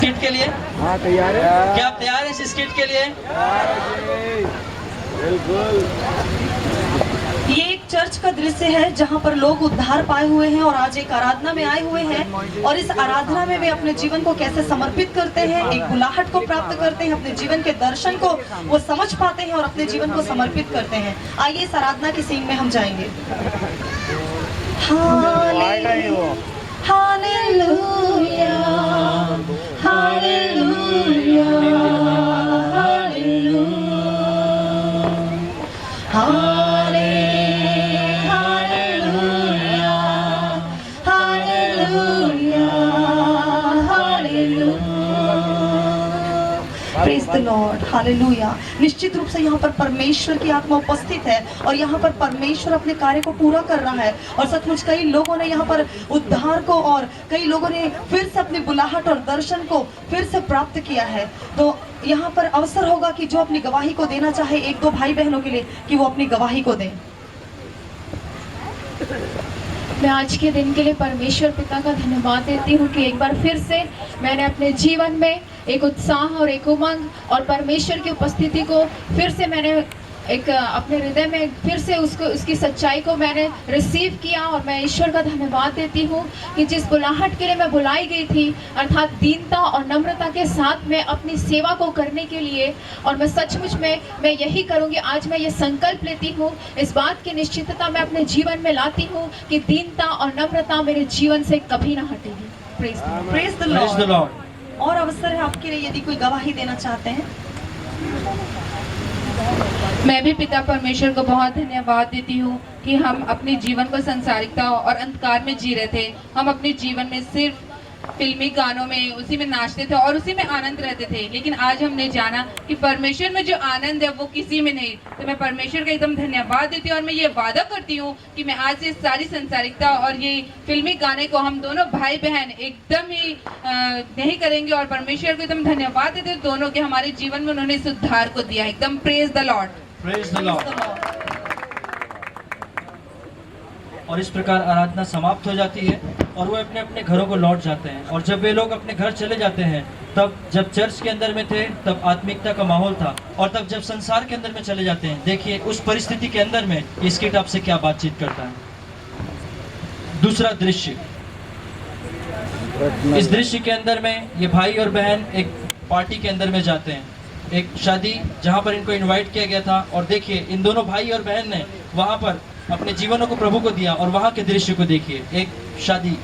Skit के लिए? हाँ तैयार है। क्या आप तैयार हैं इस स्किट के लिए? बिल्कुल। ये एक चर्च का दृश्य है जहाँ पर लोग उद्धार पाए हुए हैं और आज एक आराधना में आए हुए हैं और इस आराधना में वे अपने जीवन को कैसे समर्पित करते हैं, एक बुलाहट को प्राप्त करते हैं, अपने जीवन के दर्शन को वो समझ पाते हैं और अपने जीवन को समर्पित करते हैं। आइए इस आराधना की सीन में हम जाएंगे। Hallelujah, hallelujah, hallelujah, hallelujah, praise the Lord, hallelujah. निश्चित रूप से यहाँ पर परमेश्वर की आत्मा उपस्थित है और यहाँ पर परमेश्वर अपने कार्य को पूरा कर रहा है और सचमुच कई लोगों ने यहाँ पर उद्धार को और कई लोगों ने फिर से अपनी बुलाहट और दर्शन को फिर से प्राप्त किया है। तो यहाँ पर अवसर होगा कि जो अपनी गवाही को देना चाहे एक दो भाई बहनों के लिए कि वो अपनी गवाही को दें। मैं आज के दिन के लिए परमेश्वर पिता का धन्यवाद देती हूँ कि एक बार फिर से मैंने अपने जीवन में एक उत्साह और एक उमंग और परमेश्वर की उपस्थिति को फिर से मैंने एक अपने हृदय में फिर से उसकी सच्चाई को मैंने रिसीव किया और मैं ईश्वर का धन्यवाद देती हूँ कि जिस बुलाहट के लिए मैं बुलाई गई थी अर्थात दीनता और नम्रता के साथ मैं अपनी सेवा को करने के लिए और मैं सचमुच में मैं यही करूँगी। आज मैं ये संकल्प लेती हूँ, इस बात की निश्चितता मैं अपने जीवन में लाती हूँ कि दीनता और नम्रता मेरे जीवन से कभी ना हटेगी। Praise the Lord. और अवसर है आपके लिए यदि कोई गवाही देना चाहते हैं। मैं भी पिता परमेश्वर को बहुत धन्यवाद देती हूँ कि हम अपने जीवन को संसारिकता और अंधकार में जी रहे थे। हम अपने जीवन में सिर्फ फिल्मी गानों में उसी में नाचते थे और उसी में आनंद रहते थे, लेकिन आज हमने जाना कि परमेश्वर में जो आनंद है वो किसी में नहीं। तो मैं परमेश्वर का एकदम धन्यवाद देती हूँ और मैं ये वादा करती हूँ कि मैं आज से सारी संसारिकता और ये फिल्मी गाने को हम दोनों भाई बहन एकदम ही नहीं करेंगे और परमेश्वर को एकदम धन्यवाद देते हैं दोनों के हमारे जीवन में उन्होंने इस उद्धार को दिया। एकदम praise the Lord, praise the Lord. और इस प्रकार आराधना समाप्त हो जाती है और वो अपने अपने घरों को लौट जाते हैं। और जब वे लोग अपने घर चले जाते हैं तब जब चर्च के अंदर में थे तब आत्मिकता का माहौल था और तब जब संसार के अंदर में चले जाते हैं, देखिए उस परिस्थिति के अंदर में ये स्किट आपसे क्या बातचीत करता है। दूसरा दृश्य, इस दृश्य के अंदर में ये भाई और बहन एक पार्टी के अंदर में जाते हैं, एक शादी जहाँ पर इनको इन्वाइट किया गया था। और देखिए इन दोनों भाई और बहन ने वहाँ पर अपने जीवनों को प्रभु को दिया और वहाँ के दृश्य को देखिए, एक शादी।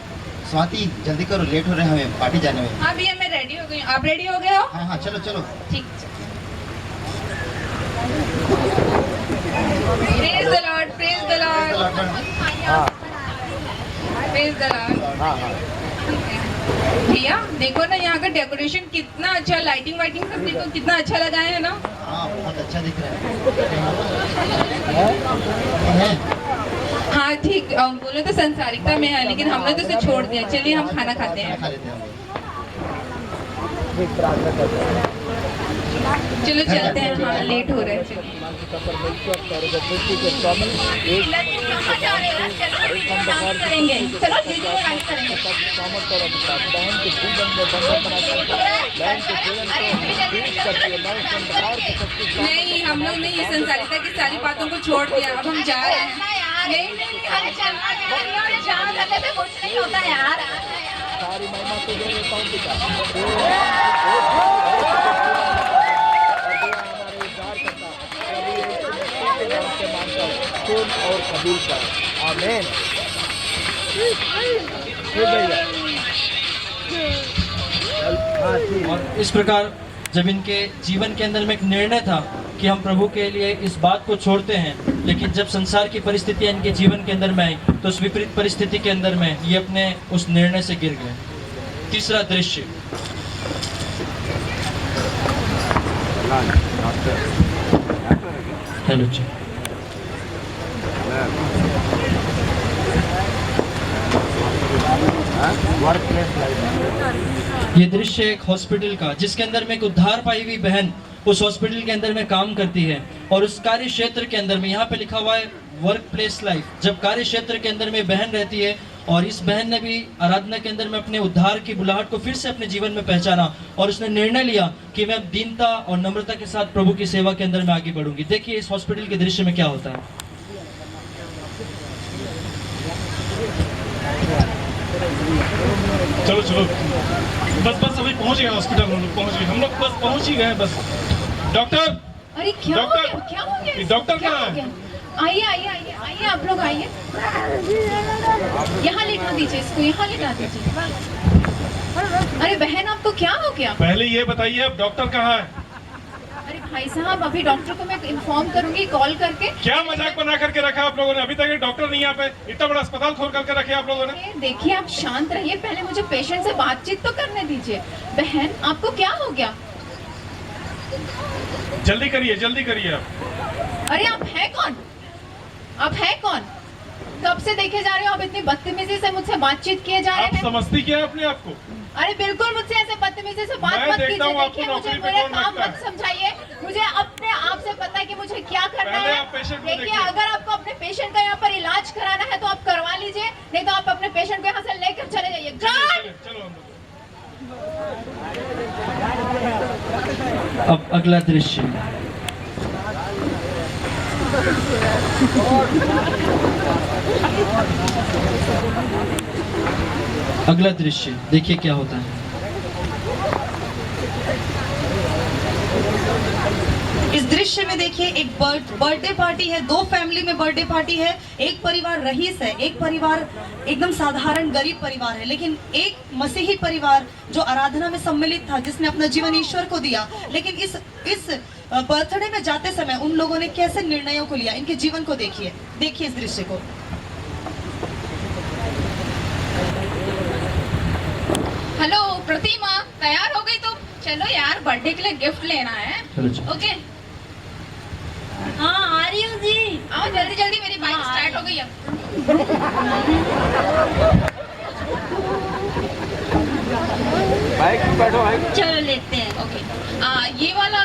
स्वाति जल्दी करो, लेट हो रहे हैं हमें पार्टी जाने में। हाँ भैया मैं रेडी हो गई हूँ, आप रेडी हो गए हो? हाँ हाँ चलो चलो ठीक। Praise the Lord, praise the Lord, praise the Lord. भैया देखो ना यहाँ का डेकोरेशन कितना अच्छा, लाइटिंग वाइटिंग सब देखो कितना अच्छा लगाए है ना। हाँ बहुत अच्छा दिख रहा है। हाँ ठीक, बोले तो संसारिकता में है लेकिन हमने तो इसे छोड़ दिया। चलिए हम खाना खाते हैं। चलो चलते हैं, हाँ लेट हो रहा है। चलिए नहीं, हम लोग ने ये संसारिकता की सारी बातों को छोड़ दिया, अब हम जा रहे हैं। नहीं कुछ नहीं होता यार। सारी महिमा तुझे देता हूं पिता। हमारे उद्धार करता सुन और कबूल कर। आमीन। और इस प्रकार जब इनके जीवन के अंदर में एक निर्णय था कि हम प्रभु के लिए इस बात को छोड़ते हैं, लेकिन जब संसार की परिस्थितियां इनके जीवन के अंदर में आई तो उस विपरीत परिस्थिति के अंदर में ये अपने उस निर्णय से गिर गए। तीसरा दृश्य, हेलो जी, ये दृश्य एक हॉस्पिटल का, जिसके अंदर में एक उद्धार पाई हुई बहन उस हॉस्पिटल के अंदर में काम करती है और उस कार्य क्षेत्र के अंदर में, यहाँ पे लिखा हुआ है वर्क प्लेस लाइफ, जब कार्य क्षेत्र के अंदर में बहन रहती है और इस बहन ने भी आराधना के अंदर में अपने उद्धार की बुलाहट को फिर से अपने जीवन में पहचाना और उसने निर्णय लिया कि मैं दीनता और नम्रता के साथ प्रभु की सेवा के अंदर में आगे बढ़ूंगी। देखिए इस हॉस्पिटल के दृश्य में क्या होता है। चलो चलो, बस अभी पहुंच गए हॉस्पिटल, हम लोग पहुंच गए, हम लोग बस पहुंच ही गए बस। डॉक्टर, अरे क्या हो डॉक्टर, गया, क्या हो गया, ये डॉक्टर क्या कहाँ हो है? गया? आइए आइए आइए आइए, आप लोग आइए, यहाँ लिटा दीजिए इसको, यहाँ लिटा दीजिए। अरे बहन आपको क्या हो गया? पहले ये बताइए अब डॉक्टर कहाँ है? अरे भाई साहब, अभी डॉक्टर को मैं इन्फॉर्म करूंगी कॉल करके। क्या मजाक बना करके रखा आप लोगों ने? अभी तक ये डॉक्टर नहीं आ पाए, इतना बड़ा अस्पताल खोल करके रखे आप लोगों ने। अरे देखिए आप शांत रहिए, पहले मुझे पेशेंट से बातचीत तो करने दीजिए। बहन आपको क्या हो गया? जल्दी करिए, जल्दी करिए आप। अरे आप हैं कौन? आप हैं कौन? कब से देखे जा रहे हो आप इतनी बदतमीजी से मुझसे बातचीत किए जा आप रहे हैं? समझती क्या है अपने आप को? अरे बिल्कुल मुझसे ऐसे बदतमीजी से बात मैं मत देखता कीजिए। हूँ आपको देखिए मुझे नौकरी पे मेरे कौन काम रखता मत है। समझाइए, मुझे अपने आप से पता है कि मुझे क्या करना पहले है। आप पेशेंट को देखिए देखिए। अगर आपको अपने पेशेंट का यहाँ पर इलाज कराना है तो आप करवा लीजिए, नहीं तो आप अपने पेशेंट को यहाँ से लेकर चले जाइए। चलो, चलो हम लोग। अब अगला दृश्य। अगला दृश्य देखिए क्या होता है। इस दृश्य में देखिए एक बर्थडे पार्टी है, दो फैमिली में बर्थडे पार्टी है। एक परिवार रईस है, एक परिवार एकदम साधारण गरीब परिवार है, लेकिन एक मसीही परिवार जो आराधना में सम्मिलित था, जिसने अपना जीवन ईश्वर को दिया। लेकिन इस बर्थडे में जाते समय उन लोगों ने कैसे निर्णयों को लिया, इनके जीवन को देखिए, देखिए इस दृश्य को। हेलो प्रतिमा, तैयार हो गई? तो चलो यार, बर्थडे के लिए गिफ्ट लेना है। चलो चलो। ओके, हाँ आ रही हूँ जी। आओ जल्दी जल्दी, मेरी बाइक हाँ, स्टार्ट हो गई अब। बाइक में बैठो, बाइक। चलो लेते हैं। ओके, ये वाला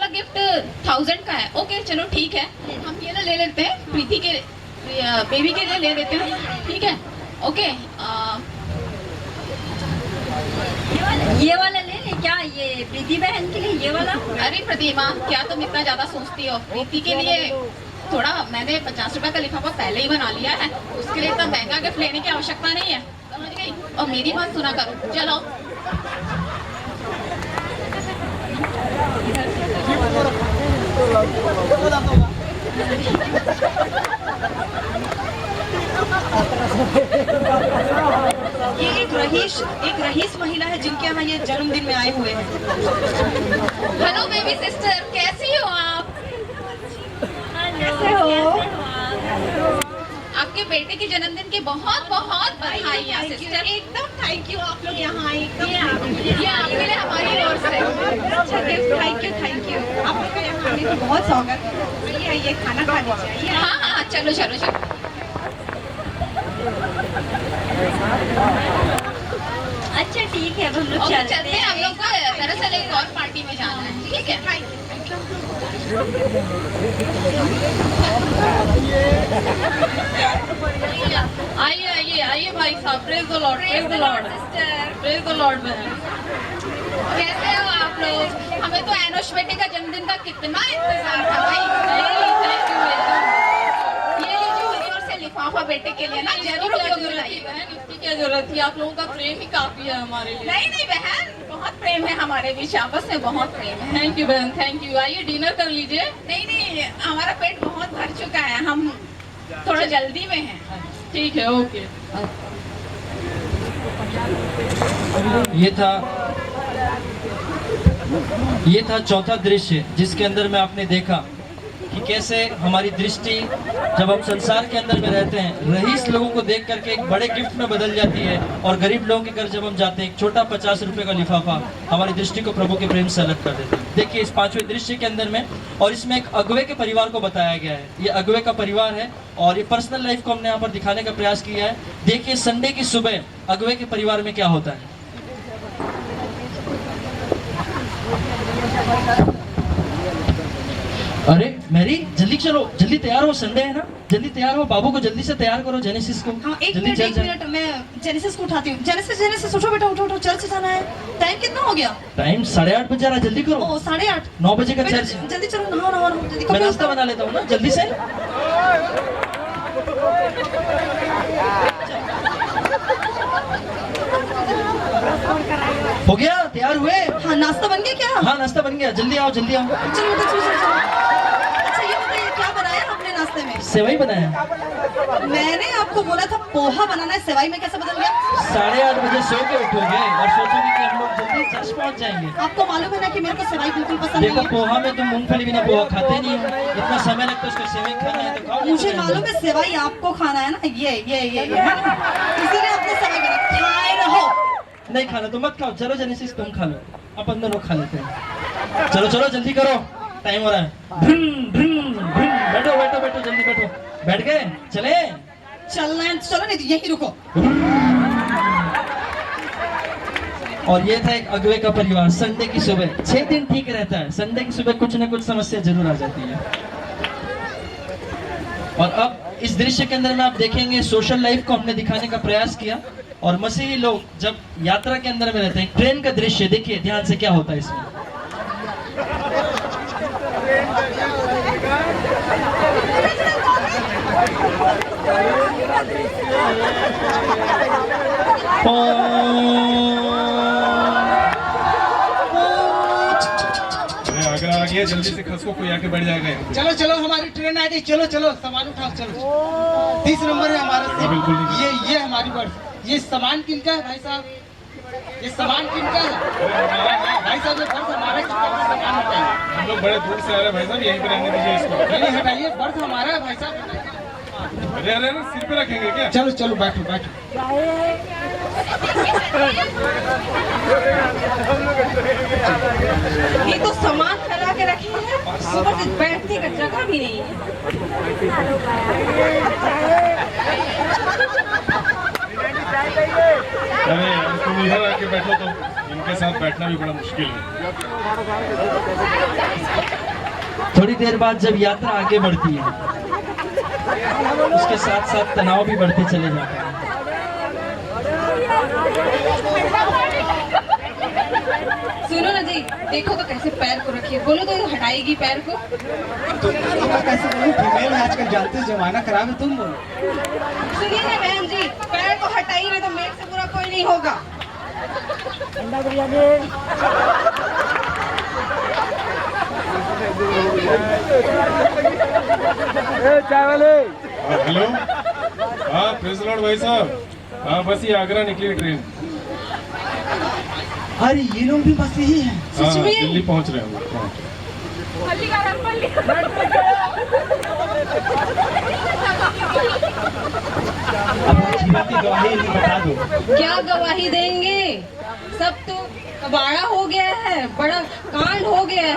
गिफ्ट 1000 का है। ओके चलो ठीक है, हम ये ना ले लेते हैं, प्रीति के बेबी के लिए ले लेते हैं, ठीक है। ओके, ये वाला ले ले क्या? ये प्रीति बहन के लिए ये वाला? अरे प्रतिमा, क्या तुम इतना ज्यादा सोचती हो? प्रीति के लिए थोड़ा मैंने 50 रुपए का लिफाफा पहले ही बना लिया है, उसके लिए इतना महंगा गिफ्ट लेने की आवश्यकता नहीं है, समझ गई? और मेरी बात सुना करो, चलो। ये एक रईस महिला है जिनके यहाँ ये जन्मदिन में आए हुए हैं। हेलो बेबी सिस्टर, कैसी हो आप? कैसे हो? आपके बेटे के जन्मदिन की बहुत बहुत बधाइयाँ सिस्टर। एकदम थैंक यू, आप लोग यहाँ आए एकदम। ये आपके लिए हमारी ओर से। अच्छा गिफ्ट, थैंक यू। आप लोग का यहाँ आने की बहुत स्वागत है। आइए आइए, खाना खा लीजिए। आइए। हाँ हाँ, चलो चलो चलो। अच्छा ठीक है, अब हम लोग ओके, चलते चलते हैं। हम लोग को दरअसल एक और पार्टी में जाना है, ठीक है? आइए आइए आइए भाई साहब, praise the Lord, praise the Lord sister, praise the Lord बहन। कैसे हो आप लोग? हमें तो एनोश बेटे का जन्मदिन का कितना इंतजार था भाई। थैंक यू, ये लीजिए मेरी ओर से लिफाफा बेटे के लिए ना, जरूर बताइए बहन। इसकी क्या जरूरत थी? आप लोगों का प्रेम ही काफी है हमारे लिए। नहीं नहीं बहन, बहुत प्रेम है हमारे बीच, आपस में बहुत प्रेम है। थैंक यू बहन, थैंक यू। आइए डिनर कर लीजिए। नहीं नहीं, हमारा पेट बहुत भर चुका है, हम थोड़ा जल्दी में हैं। ठीक है, ओके। ये था चौथा दृश्य, जिसके अंदर में आपने देखा कि कैसे हमारी दृष्टि जब हम संसार के अंदर में रहते हैं, रईस लोगों को देख करके एक बड़े गिफ्ट में बदल जाती है, और गरीब लोगों के घर जब हम जाते हैं, एक छोटा 50 रुपए का लिफाफा हमारी दृष्टि को प्रभु के प्रेम से अलग कर देता है। देखिए इस 5वें दृश्य के अंदर में, और इसमें एक अगुवे के परिवार को बताया गया है। ये अगुवे का परिवार है, और ये पर्सनल लाइफ को हमने यहाँ पर दिखाने का प्रयास किया है। देखिए संडे की सुबह अगुवे के परिवार में क्या होता है। अरे मैरी जल्दी चलो, जल्दी तैयार हो, संडे है ना, जल्दी तैयार हो, बाबू को जल्दी से तैयार करो, जेनेसिस को। हाँ एक जल्दी मिनट मैं जेनेसिस को उठाती हूँ। जेनेसिस उठो बेटा, उठो चर्च जाना है। टाइम कितना हो गया? टाइम 8:30 बजे रहा, जल्दी करो। ओ 8:30। 9 बजे का बेटा, चर्च है। जल्दी चलो, नहाओ जल्दी। मैं नाश्ता बना लेता हूँ ना, जल्दी से। हो गया, तैयार हुए? हाँ नाश्ता बन गया क्या? हाँ नाश्ता बन गया, जल्दी आओ जल्दी आओ। चलो बेटा चलो। अच्छा ये बताइए क्या बनाया आपने नाश्ते में? सेवई बनाया। मैंने आपको बोला था पोहा बनाना है, सेवाई में कैसे बदल गया? 8:30 बजे सो के उठोगे और सोचोगे कि हम लोग जल्दी चर्च पहुंच जाएंगे। आपको मालूम है ना कि मेरे को सेवाई बिल्कुल पसंद देखो नहीं है। पोहा में तुम मूंगफली बिना पोहा खाते नहीं हो, इतना समय लगता है उसको सेवई खाना है तो खाओ। मुझे मालूम है सेवाई आपको खाना है ना, ये है ना? इसीलिए आपने सेवाई बना, खाए रहो। नहीं खाना तो मत खाओ, चलो जेनेसिस तुम खा लो, अपन दोनों खा लेते हैं। चलो चलो जल्दी करो, टाइम हो रहा है। बैठो जल्दी बैठो। बैठ गए? चले? चलना है चलो, नहीं तो यहीं रुको। और ये था एक अगवे का परिवार। संडे की सुबह 6 दिन ठीक रहता है, संडे की सुबह कुछ न कुछ समस्या जरूर आ जाती है। और अब इस दृश्य के अंदर में आप देखेंगे सोशल लाइफ को हमने दिखाने का प्रयास किया। और मसीही लोग जब यात्रा के अंदर में रहते हैं, ट्रेन का दृश्य देखिए ध्यान से क्या होता है इसमें। आगरा आ गया, जल्दी से खसको कोई आके बैठ जाएगा यहाँ पे। चलो चलो हमारी ट्रेन आ गई, चलो चलो सामान उठाओ चलो। 30 नंबर है हमारा सीट। बिल्कुल नहीं। ये हमारी बर्थ। ये सामान किनका है भाई साहब? ये सामान किनका है? भाई साहब ये बर्थ हमारा, सामान हटाइए। हम लोग बड़े दूर से आ रहे हैं भाई साहब, यहीं पे रहने दीजिए इसको। नहीं हटाइए, बर्थ हमारा है भाई साहब। अरे अरे अरे, सिर पे रखेंगे क्या? चलो चलो बैठो बैठो। ये तो सामान फैला के रखे हैं, ऊपर से बैठने का जगह भी नहीं है। अरे यार, तुम इधर आके बैठो तो इनके साथ बैठना भी बड़ा मुश्किल है। थोड़ी देर बाद जब यात्रा आगे बढ़ती है, उसके साथ साथ तनाव भी बढ़ते चले जाते हैं। सुनो ना जी, देखो तो कैसे पैर को रखिए, बोलो तो हटाएगी पैर को। कैसे बोलूं, फीमेल है आजकल, जानते हो जमाना खराब है। तुम बोलो। सुनिए ना बहन जी, पैर को हटाइए नहीं तो मेरे से बुरा कोई नहीं होगा। हेलो, हाँ प्रेस लॉर्ड भाई साहब। हाँ बस ये आगरा निकली ट्रेन। अरे ये लोग भी बस यही है। हाँ दिल्ली पहुंच रहे हैं हम। अपने जीवन की गवाही इन्हें बता दो। क्या गवाही देंगे? सब तो कबाड़ा हो गया है, बड़ा कांड हो गया है।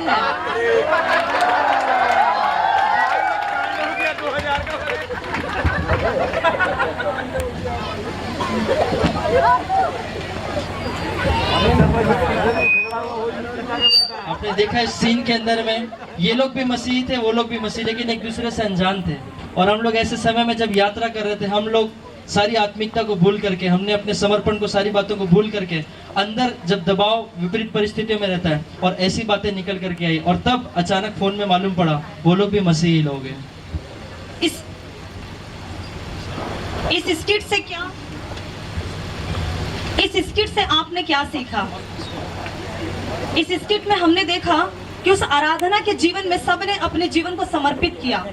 आपने देखा इस सीन के अंदर में, ये लोग भी मसीही थे, वो लोग भी मसीही, लेकिन एक दूसरे से अनजान थे। और हम लोग ऐसे समय में जब यात्रा कर रहे थे, हम लोग सारी आत्मिकता को भूल करके, हमने अपने समर्पण को, सारी बातों को भूल करके, अंदर जब दबाव विपरीत परिस्थितियों में रहता है और ऐसी बातें निकल करके आई, और तब अचानक फोन में मालूम पड़ा वो लोग भी मसीही लोग हैं। इस स्किट से क्या, इस स्किट से आपने क्या सीखा? इस स्किट में हमने देखा कि उस आराधना के जीवन में सबने अपने जीवन को समर्पित किया,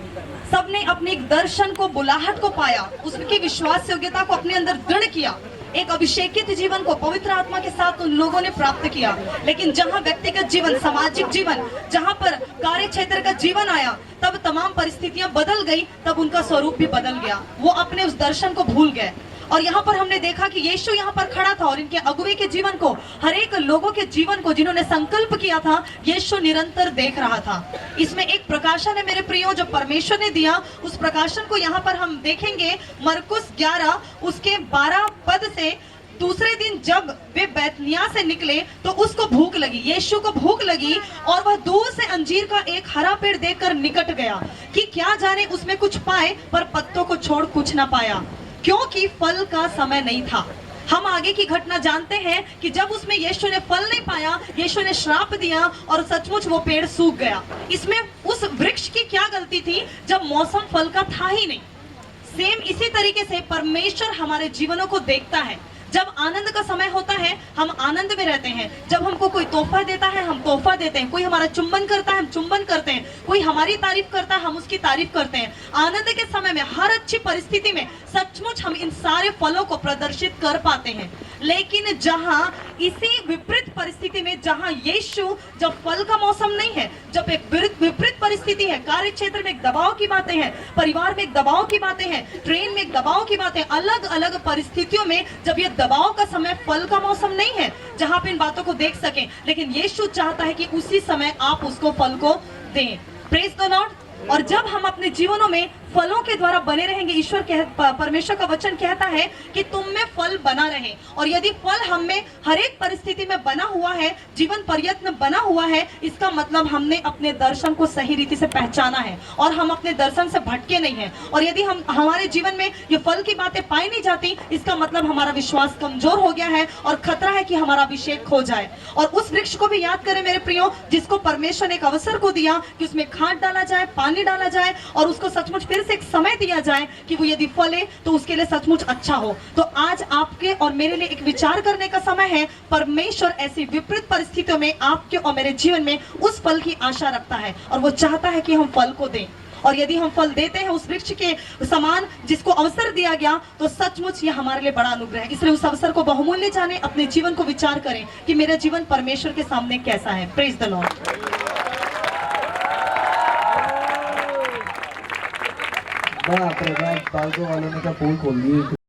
सबने अपने एक दर्शन को, बुलाहट को पाया, उसकी विश्वास योग्यता को अपने अंदर दृढ़ किया, एक अभिषेकित जीवन को पवित्र आत्मा के साथ उन लोगों ने प्राप्त किया। लेकिन जहां व्यक्तिगत जीवन, सामाजिक जीवन, जहां पर कार्य क्षेत्र का जीवन आया, तब तमाम परिस्थितियां बदल गई, तब उनका स्वरूप भी बदल गया, वो अपने उस दर्शन को भूल गए। और यहाँ पर हमने देखा कि यीशु यहाँ पर खड़ा था और इनके अगुवे के जीवन को, हर एक लोगों के जीवन को जिन्होंने संकल्प किया था, यीशु निरंतर देख रहा था। इसमें एक प्रकाशन है मेरे प्रियो, जो परमेश्वर ने दिया, उस प्रकाशन को यहाँ पर हम देखेंगे। मरकुस 11 उसके 12 पद से दूसरे दिन जब वे बैतनिया से निकले तो उसको भूख लगी, यीशु को भूख लगी और वह दूर से अंजीर का एक हरा पेड़ देखकर निकट गया कि क्या जाने उसमें कुछ पाए, पर पत्तों को छोड़ कुछ ना पाया, क्योंकि फल का समय नहीं था। हम आगे की घटना जानते हैं कि जब उसमें यीशु ने फल नहीं पाया, यीशु ने श्राप दिया और सचमुच वो पेड़ सूख गया। इसमें उस वृक्ष की क्या गलती थी जब मौसम फल का था ही नहीं। सेम इसी तरीके से परमेश्वर हमारे जीवनों को देखता है। जब आनंद का समय होता है हम आनंद में रहते हैं, जब हमको कोई तोहफा देता है हम तोहफा देते हैं, कोई हमारा चुंबन करता है हम चुंबन करते हैं, कोई हमारी तारीफ करता है हम उसकी तारीफ करते हैं। आनंद के समय में हर अच्छी परिस्थिति में सचमुच हम इन सारे फलों को प्रदर्शित कर पाते हैं। लेकिन जहां इसी विपरीत परिस्थिति में, जहां यीशु, जब फल का मौसम नहीं है, जब एक विपरीत परिस्थिति है, कार्य क्षेत्र में एक दबाव की बातें हैं, परिवार में एक दबाव की बातें हैं, ट्रेन में एक दबाव की बातें, अलग अलग परिस्थितियों में जब ये दबाव का समय, फल का मौसम नहीं है जहां पे इन बातों को देख सकें, लेकिन यीशु चाहता है कि उसी समय आप उसको फल को दें। Praise the Lord. और जब हम अपने जीवनों में फलों के द्वारा बने रहेंगे, परमेश्वर का वचन कहता है कि तुम में फल बना रहे, और यदि फल हम में हर एक परिस्थिति में बना हुआ है, जीवन पर्यंत बना हुआ है, इसका मतलब हमने अपने दर्शन को सही रीति से पहचाना है और हम अपने दर्शन से भटके नहीं हैं। और यदि हम हमारे जीवन में ये फल की बातें पाई नहीं जाती, इसका मतलब हमारा विश्वास कमजोर हो गया है और खतरा है कि हमारा अभिषेक खो जाए। और उस वृक्ष को भी याद करें मेरे प्रियो, जिसको परमेश्वर ने एक अवसर को दिया कि उसमें खाद डाला जाए, पानी डाला जाए और उसको सचमुच फिर से एक समय दिया जाए कि वो यदि फले तो उसके लिए सचमुच अच्छा हो। तो आज आपके और मेरे लिए एक विचार करने का समय है। परमेश्वर ऐसी विपरीत परिस्थितियों में आपके और मेरे जीवन में उस फल की आशा रखता है और वो चाहता है कि हम फल को दें। और यदि हम फल देते हैं उस वृक्ष के समान जिसको अवसर दिया गया, तो सचमुच ये हमारे लिए बड़ा अनुग्रह है। इसलिए उस अवसर को बहुमूल्य जाने, अपने जीवन को विचार करें कि मेरा जीवन परमेश्वर के सामने कैसा है। Praise the Lord. बाप रे बाप, बालकों वालों ने क्या पोल खोल दी।